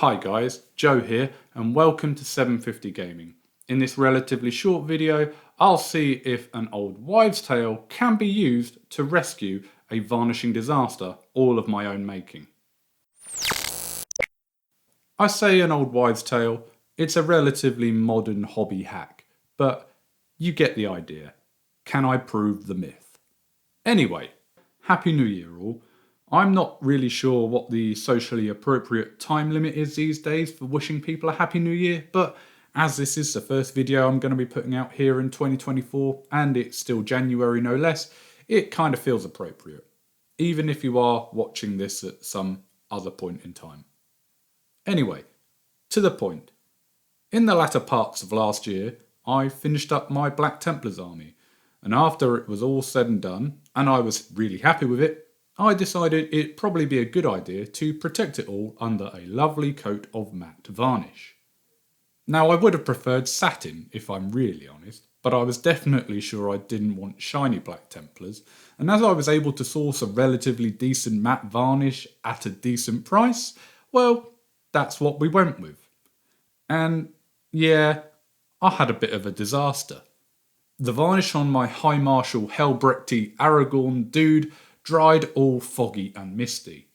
Hi guys, Joe here and welcome to 750 Gaming. In this relatively short video, I'll see if an old wives' tale can be used to rescue a varnishing disaster, all of my own making. I say an old wives' tale, it's a relatively modern hobby hack, but you get the idea. Can I prove the myth? Anyway, Happy New Year all. I'm not really sure what the socially appropriate time limit is these days for wishing people a Happy New Year, but as this is the first video I'm going to be putting out here in 2024, and it's still January no less, it kind of feels appropriate, even if you are watching this at some other point in time. Anyway, to the point. In the latter parts of last year, I finished up my Black Templars army, and after it was all said and done, and I was really happy with it, I decided it'd probably be a good idea to protect it all under a lovely coat of matte varnish. Now I would have preferred satin if I'm really honest, but I was definitely sure I didn't want shiny Black Templars, and as I was able to source a relatively decent matte varnish at a decent price, well, that's what we went with. And yeah, I had a bit of a disaster. The varnish on my High Marshal Helbrechte Aragorn dude dried all foggy and misty.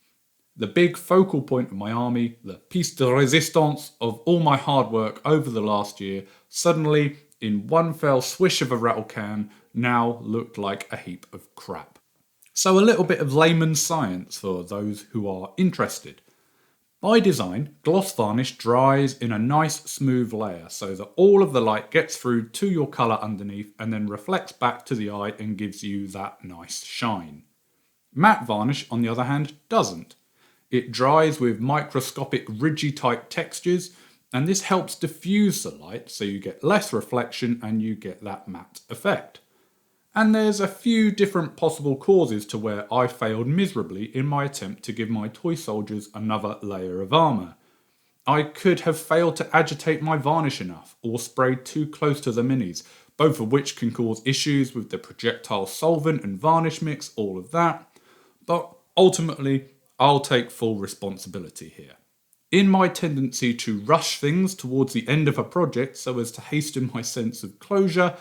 The big focal point of my army, the piece de resistance of all my hard work over the last year, suddenly, in one fell swish of a rattle can, now looked like a heap of crap. So a little bit of layman's science for those who are interested. By design, gloss varnish dries in a nice smooth layer so that all of the light gets through to your colour underneath and then reflects back to the eye and gives you that nice shine. Matte varnish, on the other hand, doesn't. It dries with microscopic ridgy type textures, and this helps diffuse the light so you get less reflection and you get that matte effect. And there's a few different possible causes to where I failed miserably in my attempt to give my toy soldiers another layer of armour. I could have failed to agitate my varnish enough, or sprayed too close to the minis, both of which can cause issues with the projectile solvent and varnish mix, all of that. But ultimately, I'll take full responsibility here. In my tendency to rush things towards the end of a project so as to hasten my sense of closure,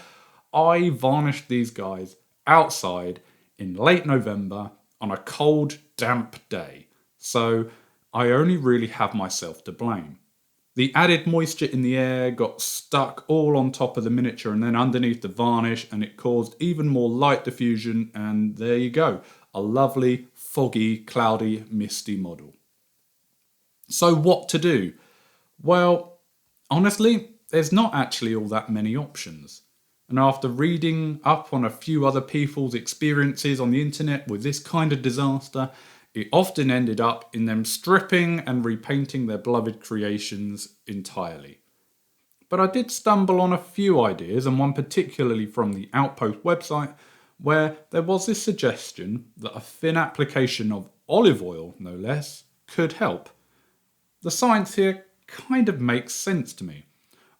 I varnished these guys outside in late November on a cold, damp day, so I only really have myself to blame. The added moisture in the air got stuck all on top of the miniature and then underneath the varnish, and it caused even more light diffusion, and there you go, a lovely, foggy, cloudy, misty model. So what to do? Well, honestly, there's not actually all that many options. And after reading up on a few other people's experiences on the internet with this kind of disaster, it often ended up in them stripping and repainting their beloved creations entirely. But I did stumble on a few ideas, and one particularly from the Outpost website, where there was this suggestion that a thin application of olive oil, no less, could help. The science here kind of makes sense to me.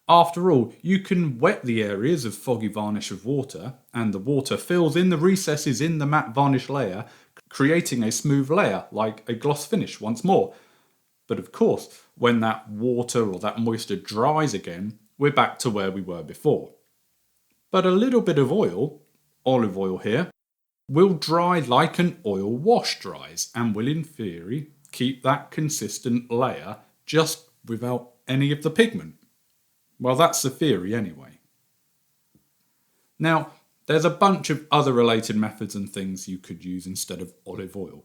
After all, you can wet the areas of foggy varnish with water, and the water fills in the recesses in the matte varnish layer, creating a smooth layer, like a gloss finish once more. But of course, when that water or that moisture dries again, we're back to where we were before. But a little bit of oil, olive oil here, will dry like an oil wash dries, and will in theory keep that consistent layer just without any of the pigment. Well, that's the theory anyway. Now, there's a bunch of other related methods and things you could use instead of olive oil.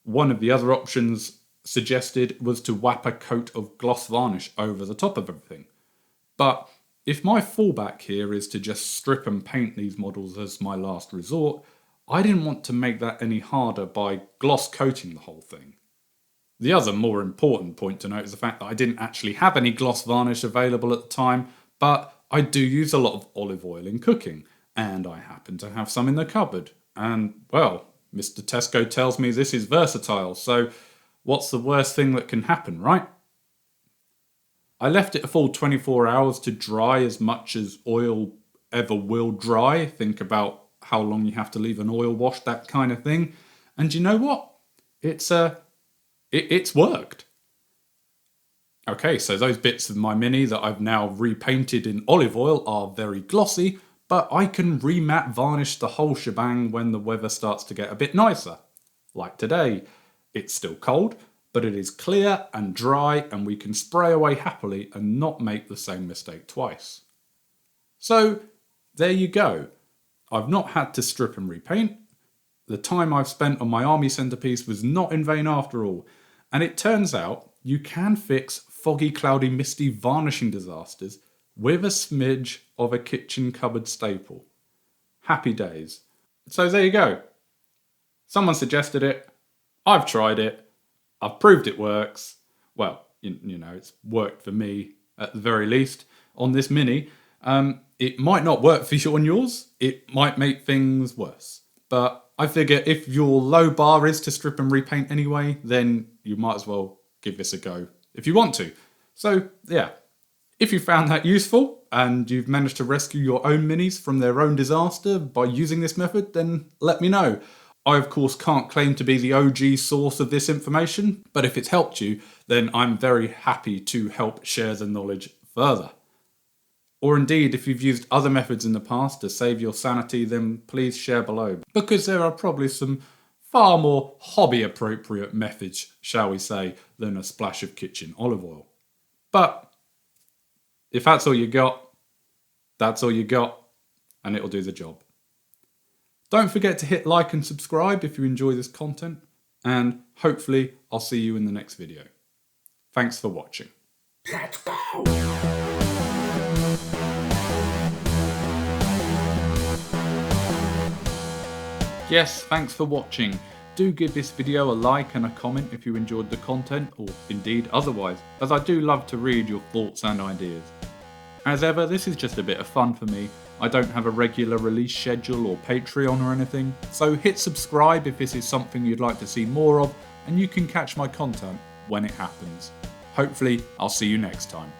One of the other options suggested was to whap a coat of gloss varnish over the top of everything. But if my fallback here is to just strip and paint these models as my last resort, I didn't want to make that any harder by gloss coating the whole thing. The other more important point to note is the fact that I didn't actually have any gloss varnish available at the time, but I do use a lot of olive oil in cooking, and I happen to have some in the cupboard. And, well, Mr. Tesco tells me this is versatile, so what's the worst thing that can happen, right? I left it a full 24 hours to dry as much as oil ever will dry. Think about how long you have to leave an oil wash, that kind of thing. And you know what? It's worked. Okay, so those bits of my Mini that I've now repainted in olive oil are very glossy, but I can rematte varnish the whole shebang when the weather starts to get a bit nicer. Like today, it's still cold, but it is clear and dry and we can spray away happily and not make the same mistake twice. So there you go. I've not had to strip and repaint. The time I've spent on my army centerpiece was not in vain after all. And it turns out you can fix foggy, cloudy, misty varnishing disasters with a smidge of a kitchen cupboard staple. Happy days. So there you go. Someone suggested it. I've tried it. I've proved it works. Well, you know, it's worked for me at the very least on this Mini. It might not work for you on yours. It might make things worse. But I figure if your low bar is to strip and repaint anyway, then you might as well give this a go if you want to. So yeah, if you found that useful and you've managed to rescue your own Minis from their own disaster by using this method, then let me know. I of course can't claim to be the OG source of this information, but if it's helped you, then I'm very happy to help share the knowledge further. Or indeed, if you've used other methods in the past to save your sanity, then please share below, because there are probably some far more hobby-appropriate methods, shall we say, than a splash of kitchen olive oil. But if that's all you got, that's all you got, and it'll do the job. Don't forget to hit like and subscribe if you enjoy this content, and hopefully I'll see you in the next video. Thanks for watching. Let's go! Yes, thanks for watching. Do give this video a like and a comment if you enjoyed the content, or indeed otherwise, as I do love to read your thoughts and ideas. As ever, this is just a bit of fun for me. I don't have a regular release schedule or Patreon or anything, so hit subscribe if this is something you'd like to see more of, and you can catch my content when it happens. Hopefully, I'll see you next time.